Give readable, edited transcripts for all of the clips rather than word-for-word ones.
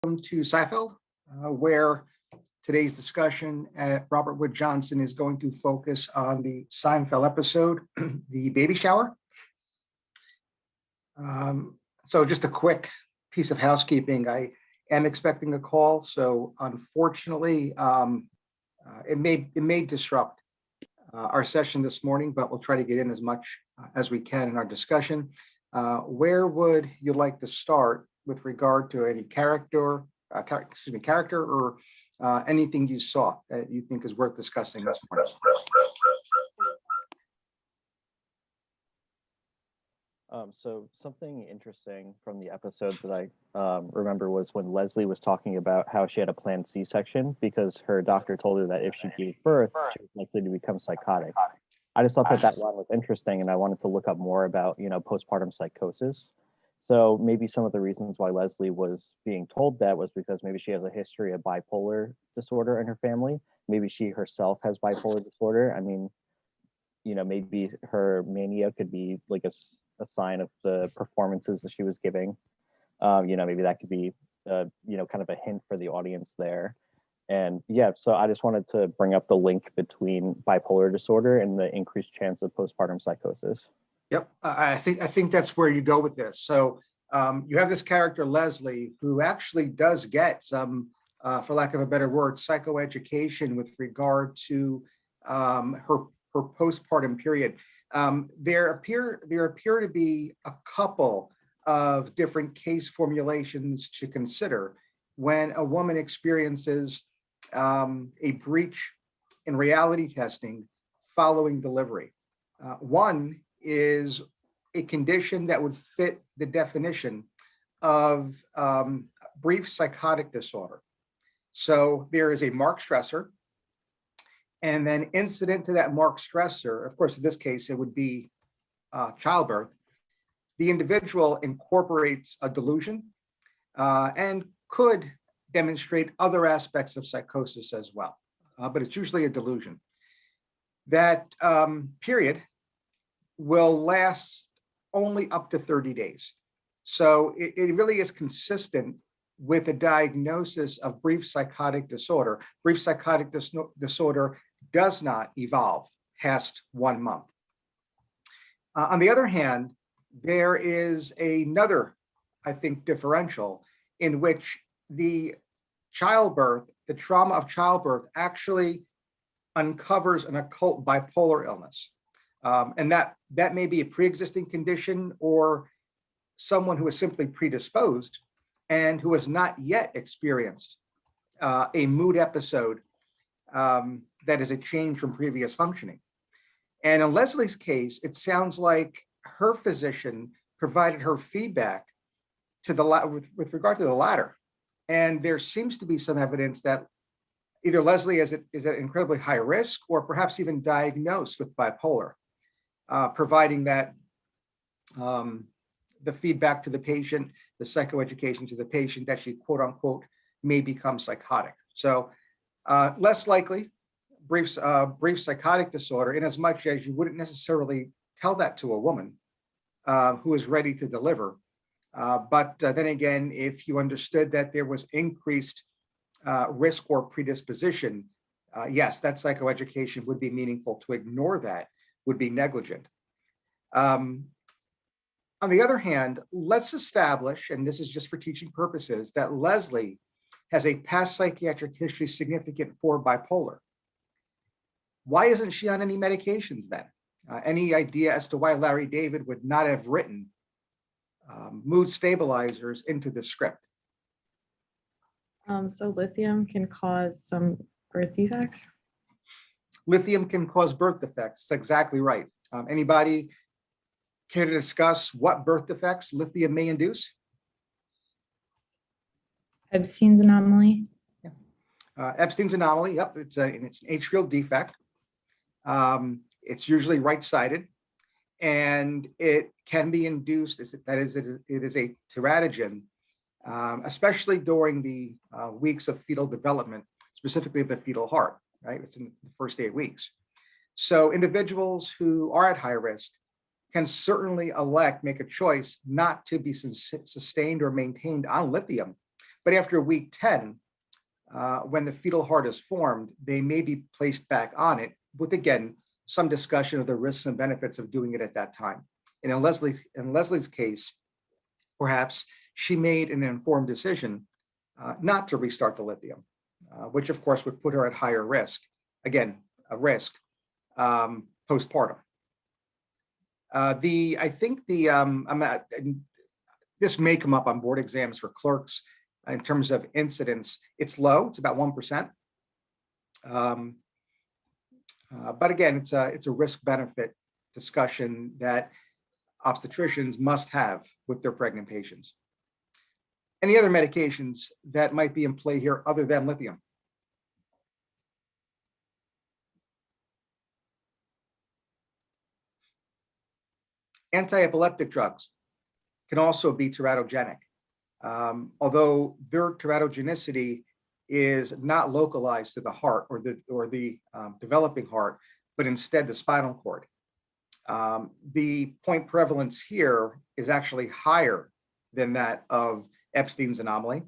To Psyfeld, where today's discussion at Robert Wood Johnson is going to focus on the Seinfeld episode, the baby shower. So just a quick piece of housekeeping. I am expecting a call, so unfortunately, it may disrupt our session this morning, but we'll try to get in as much as we can in our discussion. Where would you like to start with regard to any character or anything you saw that you think is worth discussing this morning? So something interesting from the episode that I remember was when Leslie was talking about how she had a planned C-section because her doctor told her that if she gave birth, she was likely to become psychotic. I just thought that line was interesting, and I wanted to look up more about, postpartum psychosis. So maybe some of the reasons why Leslie was being told that was because maybe she has a history of bipolar disorder in her family. Maybe she herself has bipolar disorder. I mean, maybe her mania could be like a sign of the performances that she was giving. Maybe that could be, kind of a hint for the audience there. And yeah, so I just wanted to bring up the link between bipolar disorder and the increased chance of postpartum psychosis. Yep, I think that's where you go with this. So you have this character Leslie, who actually does get some, for lack of a better word, psychoeducation with regard to her postpartum period. There appear to be a couple of different case formulations to consider when a woman experiences a breach in reality testing following delivery. One is a condition that would fit the definition of brief psychotic disorder. So there is a marked stressor, and then incident to that marked stressor, of course, in this case, it would be childbirth. The individual incorporates a delusion and could demonstrate other aspects of psychosis as well, but it's usually a delusion. That period will last only up to 30 days. So it really is consistent with a diagnosis of brief psychotic disorder. Brief psychotic disorder does not evolve past 1 month. On the other hand, there is another, I think, differential in which the trauma of childbirth actually uncovers an occult bipolar illness. And that may be a pre-existing condition or someone who is simply predisposed and who has not yet experienced a mood episode that is a change from previous functioning. And in Leslie's case, it sounds like her physician provided her feedback to with regard to the latter. And there seems to be some evidence that either Leslie is at incredibly high risk or perhaps even diagnosed with bipolar. Providing that the feedback to the patient, the psychoeducation to the patient that she, quote unquote, may become psychotic. So less likely brief psychotic disorder, in as much as you wouldn't necessarily tell that to a woman who is ready to deliver. But then again, if you understood that there was increased risk or predisposition, yes, that psychoeducation would be meaningful. To ignore that would be negligent. On the other hand, let's establish, and this is just for teaching purposes, that Leslie has a past psychiatric history significant for bipolar. Why isn't she on any medications then? Any idea as to why Larry David would not have written mood stabilizers into the script? So lithium can cause some birth defects? Lithium can cause birth defects. That's exactly right. Anybody care to discuss what birth defects lithium may induce? Epstein's anomaly? Yeah. Epstein's anomaly, yep, it's an atrial defect. It's usually right-sided, and it can be induced, it is a teratogen, especially during the weeks of fetal development, specifically of the fetal heart, right? It's in the first 8 weeks. So individuals who are at high risk can certainly make a choice not to be sustained or maintained on lithium, But after week 10, when the fetal heart is formed, they may be placed back on it with, again, some discussion of the risks and benefits of doing it at that time. And in Leslie's case, perhaps she made an informed decision not to restart the lithium, which of course would put her at higher risk. Again, a risk postpartum. This may come up on board exams for clerks in terms of incidence. It's low, it's about 1%. But again, it's a risk-benefit discussion that obstetricians must have with their pregnant patients. Any other medications that might be in play here other than lithium? Anti-epileptic drugs can also be teratogenic, although their teratogenicity is not localized to the heart or the developing heart, but instead the spinal cord. The point prevalence here is actually higher than that of Epstein's anomaly,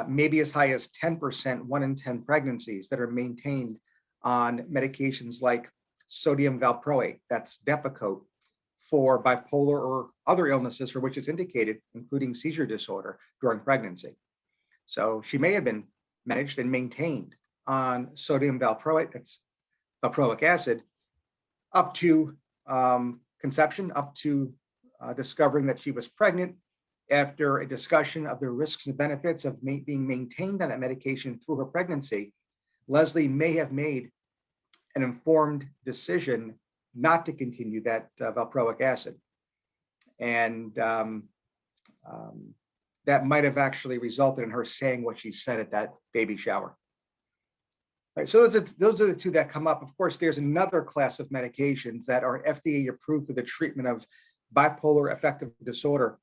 maybe as high as 10%, 1 in 10 pregnancies that are maintained on medications like sodium valproate, that's Depakote, for bipolar or other illnesses for which it's indicated, including seizure disorder during pregnancy. So she may have been managed and maintained on sodium valproate, that's valproic acid, up to conception, up to discovering that she was pregnant. After a discussion of the risks and benefits of being maintained on that medication through her pregnancy, Leslie may have made an informed decision not to continue that valproic acid. And that might have actually resulted in her saying what she said at that baby shower. All right, so those are the two that come up. Of course, there's another class of medications that are FDA approved for the treatment of bipolar affective disorder,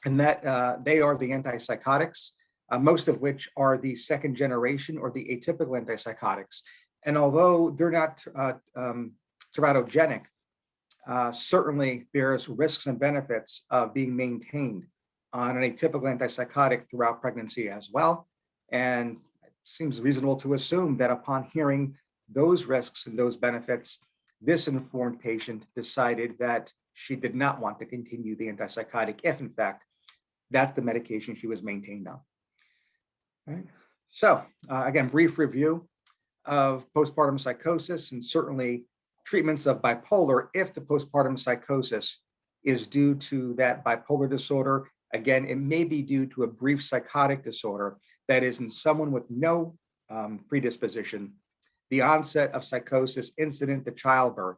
and that they are the antipsychotics, most of which are the second generation or the atypical antipsychotics. And although they're not teratogenic, certainly there's risks and benefits of being maintained on an atypical antipsychotic throughout pregnancy as well. And it seems reasonable to assume that upon hearing those risks and those benefits, this informed patient decided that she did not want to continue the antipsychotic if, in fact, that's the medication she was maintained on. All right. So again, brief review of postpartum psychosis and certainly treatments of bipolar if the postpartum psychosis is due to that bipolar disorder. Again, it may be due to a brief psychotic disorder that is in someone with no predisposition, the onset of psychosis incident to childbirth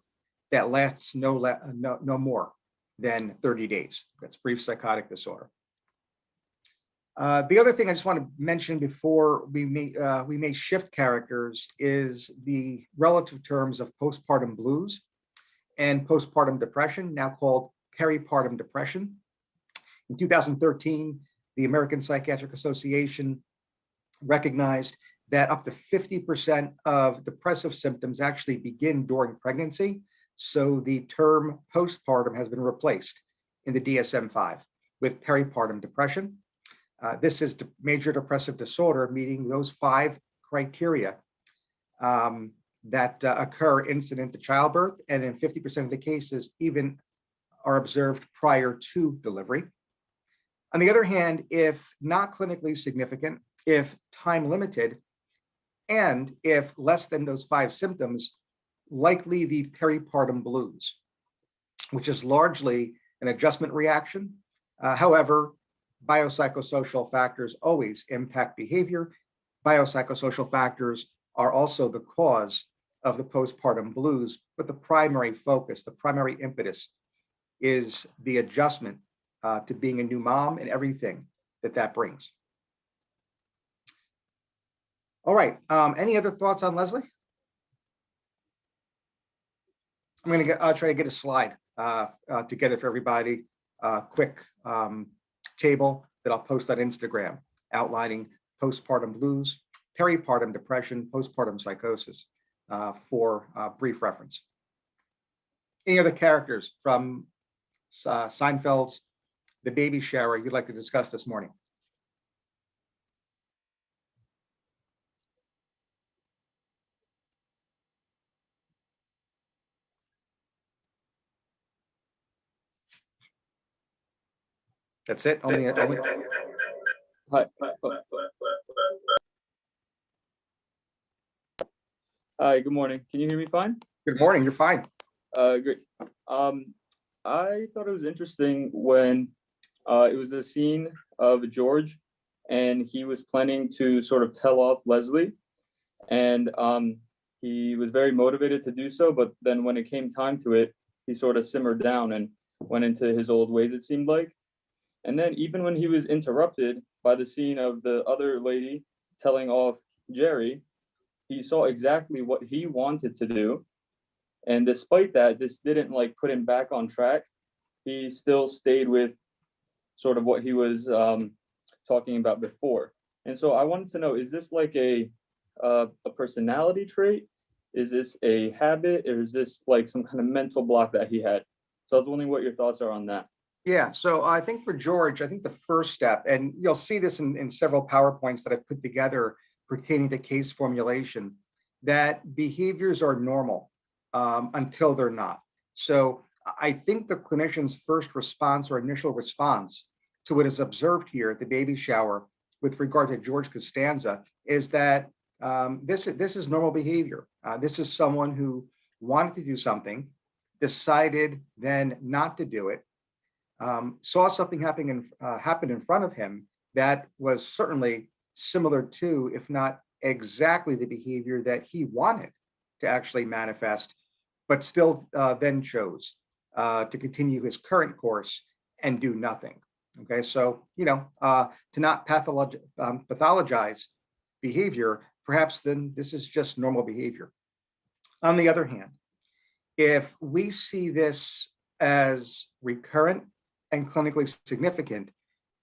that lasts no more than 30 days. That's brief psychotic disorder. The other thing I just want to mention before we may shift characters is the relative terms of postpartum blues and postpartum depression, now called peripartum depression. In 2013, the American Psychiatric Association recognized that up to 50% of depressive symptoms actually begin during pregnancy. So the term postpartum has been replaced in the DSM-5 with peripartum depression. This is major depressive disorder, meeting those 5 criteria that occur incident to childbirth, and in 50% of the cases even are observed prior to delivery. On the other hand, if not clinically significant, if time limited, and if less than those 5 symptoms, likely the peripartum blues, which is largely an adjustment reaction. However, biopsychosocial factors always impact behavior. Biopsychosocial factors are also the cause of the postpartum blues, but the primary focus, the primary impetus is the adjustment to being a new mom and everything that brings. All right, any other thoughts on Leslie? I'm going to try to get a slide together for everybody, quick table that I'll post on Instagram outlining postpartum blues, peripartum depression, postpartum psychosis for brief reference. Any other characters from Seinfeld's The Baby Shower you'd like to discuss this morning? That's it? Only. Hi. Hi, good morning. Can you hear me fine? Good morning, you're fine. Great. I thought it was interesting when it was a scene of George and he was planning to sort of tell off Leslie, and he was very motivated to do so, but then when it came time to it, he sort of simmered down and went into his old ways, it seemed like. And then even when he was interrupted by the scene of the other lady telling off Jerry, he saw exactly what he wanted to do. And despite that, this didn't like put him back on track. He still stayed with sort of what he was talking about before. And so I wanted to know, is this like a personality trait? Is this a habit, or is this like some kind of mental block that he had? So I was wondering what your thoughts are on that. Yeah, so I think for George, I think the first step, and you'll see this in several PowerPoints that I've put together pertaining to case formulation, that behaviors are normal until they're not. So I think the clinician's first response or initial response to what is observed here at the baby shower with regard to George Costanza is that this is normal behavior. This is someone who wanted to do something, decided then not to do it, saw something happen in front of him that was certainly similar to, if not exactly, the behavior that he wanted to actually manifest, but still then chose to continue his current course and do nothing. Okay, so to not pathologize behavior, perhaps then this is just normal behavior. On the other hand, if we see this as recurrent and clinically significant,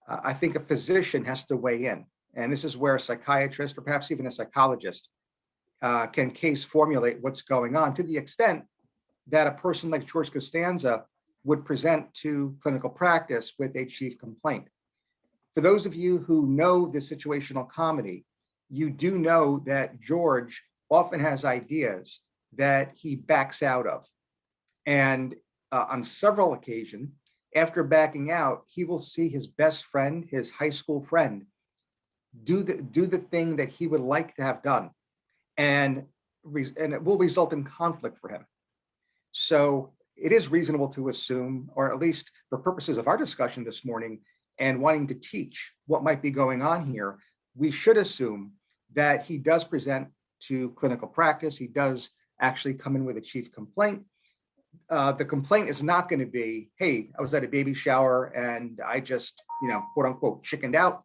I think a physician has to weigh in. And this is where a psychiatrist or perhaps even a psychologist can case formulate what's going on, to the extent that a person like George Costanza would present to clinical practice with a chief complaint. For those of you who know the situational comedy, you do know that George often has ideas that he backs out of. And on several occasions, after backing out, he will see his best friend, his high school friend, do the thing that he would like to have done. And it will result in conflict for him. So it is reasonable to assume, or at least for purposes of our discussion this morning and wanting to teach what might be going on here, we should assume that he does present to clinical practice. He does actually come in with a chief complaint. The complaint is not going to be, hey, I was at a baby shower and I just, quote unquote, chickened out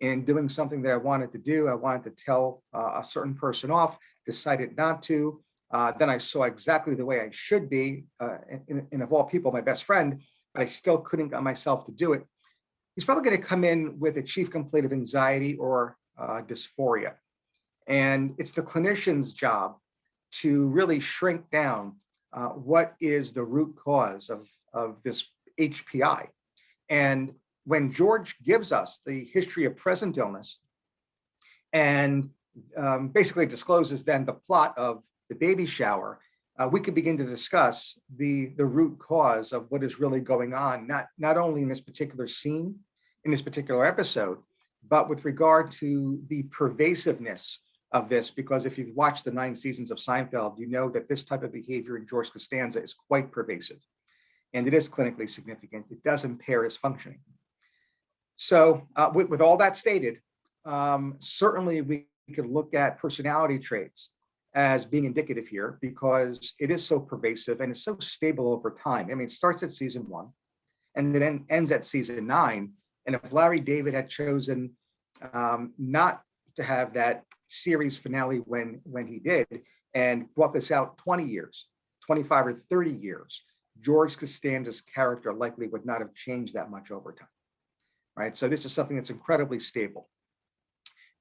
in doing something that I wanted to do. I wanted to tell a certain person off, decided not to. Then I saw exactly the way I should be, and of all people, my best friend, but I still couldn't get myself to do it. He's probably going to come in with a chief complaint of anxiety or dysphoria. And it's the clinician's job to really shrink down what is the root cause of this HPI. And when George gives us the history of present illness and basically discloses then the plot of the baby shower, we could begin to discuss the root cause of what is really going on, not only in this particular scene, in this particular episode, but with regard to the pervasiveness of this, because if you've watched the 9 seasons of Seinfeld, you know that this type of behavior in George Costanza is quite pervasive, and it is clinically significant. It does impair his functioning. So with all that stated, certainly we could look at personality traits as being indicative here, because it is so pervasive and it's so stable over time. I mean, it starts at season 1 and then ends at season 9. And if Larry David had chosen not to have that series finale when he did, and brought this out 20 years, 25 or 30 years, George Costanza's character likely would not have changed that much over time, right? So this is something that's incredibly stable.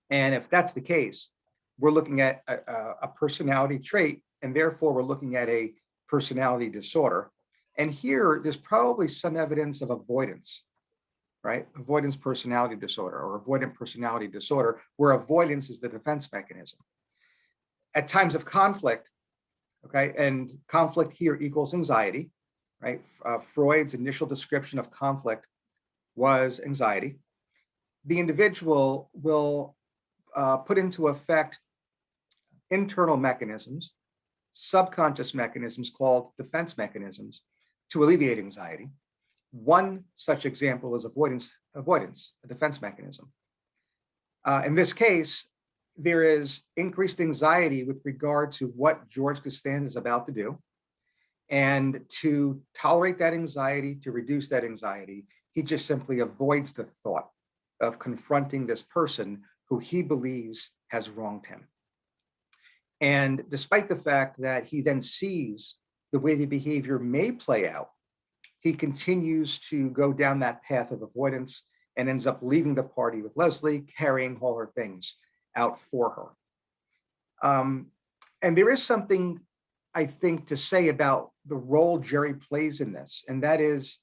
And if that's the case, we're looking at a personality trait, and therefore we're looking at a personality disorder. And here, there's probably some evidence of avoidance, right? Avoidance personality disorder, or avoidant personality disorder, where avoidance is the defense mechanism. At times of conflict, okay, and conflict here equals anxiety, right? Freud's initial description of conflict was anxiety, the individual will put into effect internal mechanisms, subconscious mechanisms called defense mechanisms to alleviate anxiety. One such example is avoidance, a defense mechanism. In this case, there is increased anxiety with regard to what George Costanza is about to do. And to tolerate that anxiety, to reduce that anxiety, he just simply avoids the thought of confronting this person who he believes has wronged him. And despite the fact that he then sees the way the behavior may play out, he continues to go down that path of avoidance and ends up leaving the party with Leslie, carrying all her things out for her. And there is something, I think, to say about the role Jerry plays in this, and that is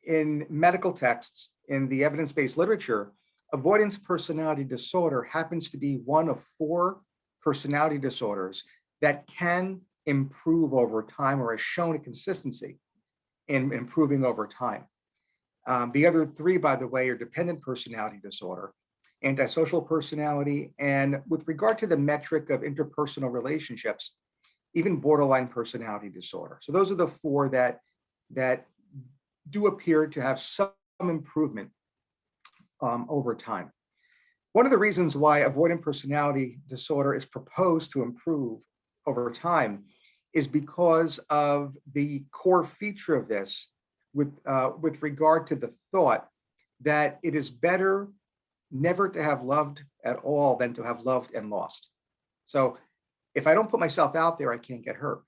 in medical texts, in the evidence-based literature, avoidance personality disorder happens to be one of 4 personality disorders that can improve over time or has shown a consistency in improving over time. The other 3, by the way, are dependent personality disorder, antisocial personality, and with regard to the metric of interpersonal relationships, even borderline personality disorder. So those are the 4 that do appear to have some improvement over time. One of the reasons why avoidant personality disorder is proposed to improve over time is because of the core feature of this with regard to the thought that it is better never to have loved at all than to have loved and lost. So if I don't put myself out there, I can't get hurt.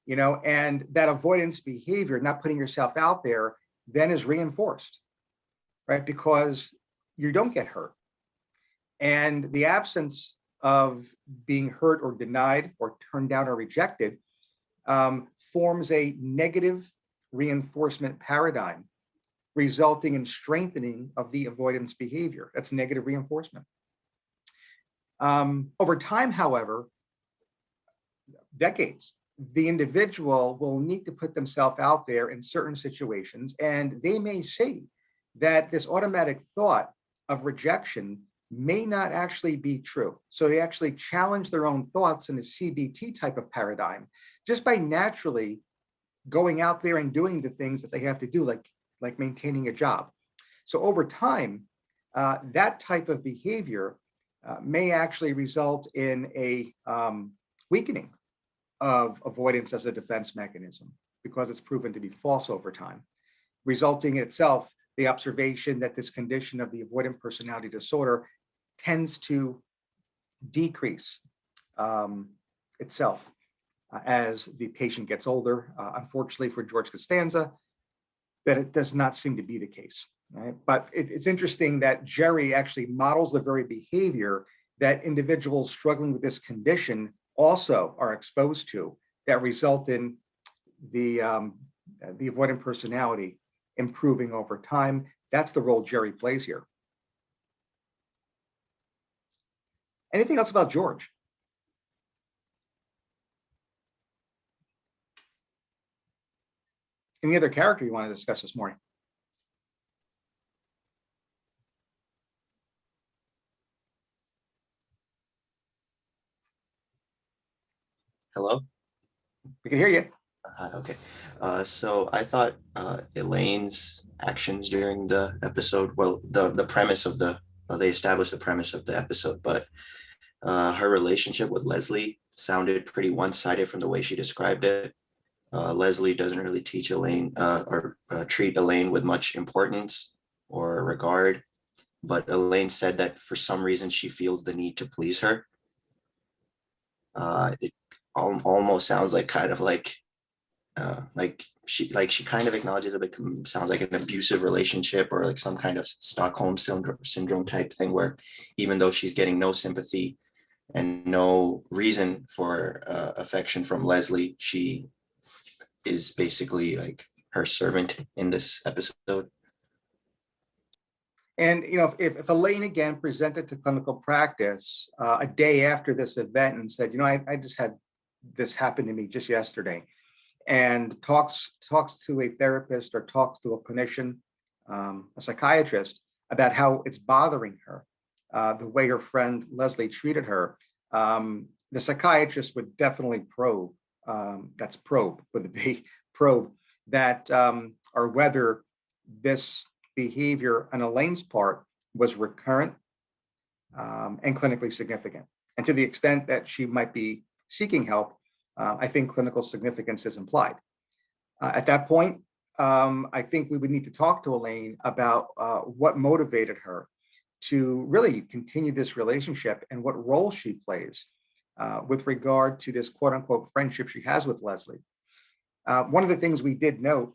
And that avoidance behavior, not putting yourself out there, then is reinforced, right? Because you don't get hurt. And the absence of being hurt or denied or turned down or rejected forms a negative reinforcement paradigm, resulting in strengthening of the avoidance behavior. That's negative reinforcement. Over time, however, decades, the individual will need to put themselves out there in certain situations, and they may see that this automatic thought of rejection may not actually be true. So they actually challenge their own thoughts in the CBT type of paradigm just by naturally going out there and doing the things that they have to do, like maintaining a job. So over time, that type of behavior may actually result in a weakening of avoidance as a defense mechanism because it's proven to be false over time, resulting in itself the observation that this condition of the avoidant personality disorder tends to decrease itself as the patient gets older. Unfortunately for George Costanza, that it does not seem to be the case, right? But it's interesting that Jerry actually models the very behavior that individuals struggling with this condition also are exposed to, that result in the avoidant personality improving over time. That's the role Jerry plays here. Anything else about George? Any other character you want to discuss this morning? Hello? We can hear you. Okay. So I thought Elaine's actions during the episode, well, the premise of they established the premise of the episode, but her relationship with Leslie sounded pretty one-sided from the way she described it. Leslie doesn't really teach Elaine or treat Elaine with much importance or regard, but Elaine said that for some reason she feels the need to please her. It almost sounds like kind of like she kind of acknowledges it sounds like an abusive relationship or like some kind of Stockholm syndrome type thing where even though she's getting no sympathy and no reason for affection from Leslie, she is basically like her servant in this episode. And if Elaine again presented to clinical practice a day after this event and said, I just had this happen to me just yesterday, and talks to a therapist or talks to a clinician a psychiatrist, about how it's bothering her, the way her friend Leslie treated her, the psychiatrist would definitely probe, that's probe with a B, probe that, or whether this behavior on Elaine's part was recurrent and clinically significant. And to the extent that she might be seeking help, I think clinical significance is implied. At that point, I think we would need to talk to Elaine about what motivated her to really continue this relationship and what role she plays with regard to this quote unquote friendship she has with Leslie. One of the things we did note,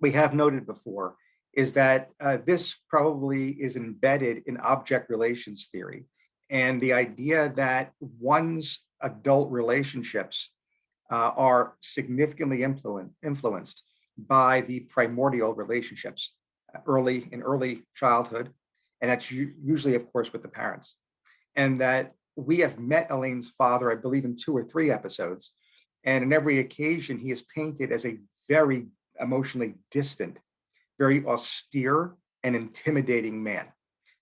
we have noted before, is that this probably is embedded in object relations theory and the idea that one's adult relationships are significantly influenced by the primordial relationships in early childhood. And that's usually, of course, with the parents. And that we have met Elaine's father, I believe, in 2 or 3 episodes. And in every occasion, he is painted as a very emotionally distant, very austere and intimidating man.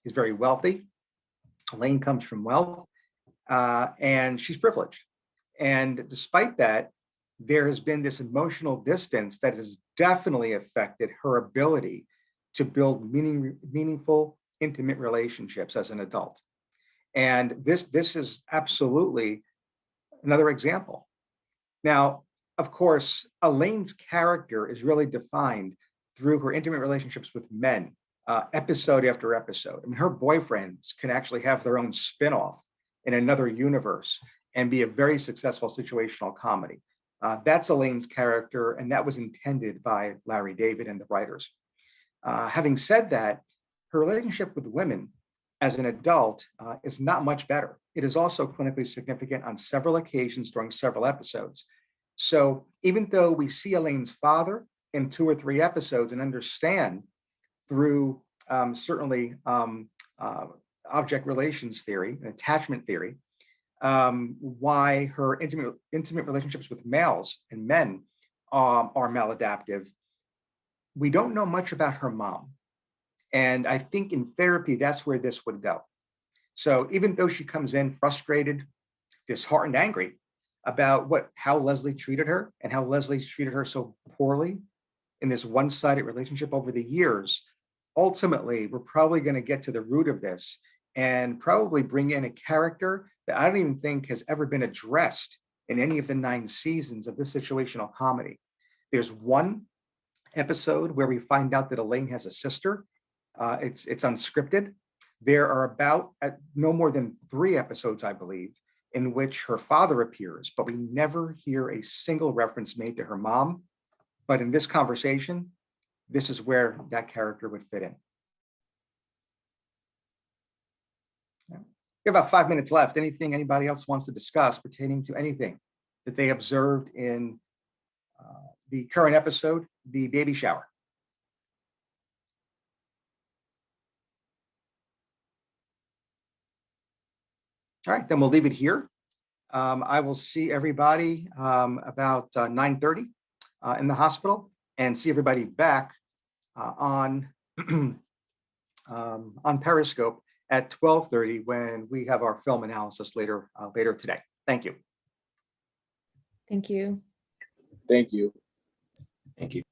He's very wealthy. Elaine comes from wealth, and she's privileged. And despite that, there has been this emotional distance that has definitely affected her ability to build meaningful, intimate relationships as an adult. And this is absolutely another example. Now, of course, Elaine's character is really defined through her intimate relationships with men, episode after episode. I mean, her boyfriends can actually have their own spin-off in another universe and be a very successful situational comedy. That's Elaine's character, and that was intended by Larry David and the writers. Having said that, her relationship with women as an adult is not much better. It is also clinically significant on several occasions during several episodes. So even though we see Elaine's father in 2 or 3 episodes and understand through certainly object relations theory and attachment theory, why her intimate relationships with males and men are maladaptive, we don't know much about her mom. And I think in therapy, that's where this would go. So even though she comes in frustrated, disheartened, angry about how Leslie treated her and how Leslie's treated her so poorly in this one-sided relationship over the years, ultimately, we're probably going to get to the root of this and probably bring in a character that I don't even think has ever been addressed in any of the 9 seasons of this situational comedy. There's one episode where we find out that Elaine has a sister. It's unscripted. There are about no more than 3 episodes, I believe, in which her father appears, but we never hear a single reference made to her mom. But in this conversation, this is where that character would fit in. We have about 5 minutes left. Anything anybody else wants to discuss pertaining to anything that they observed in the current episode, the baby shower? All right, then we'll leave it here. I will see everybody about 9:30 in the hospital, and see everybody back on Periscope at 12:30 when we have our film analysis later today. Thank you. Thank you. Thank you. Thank you.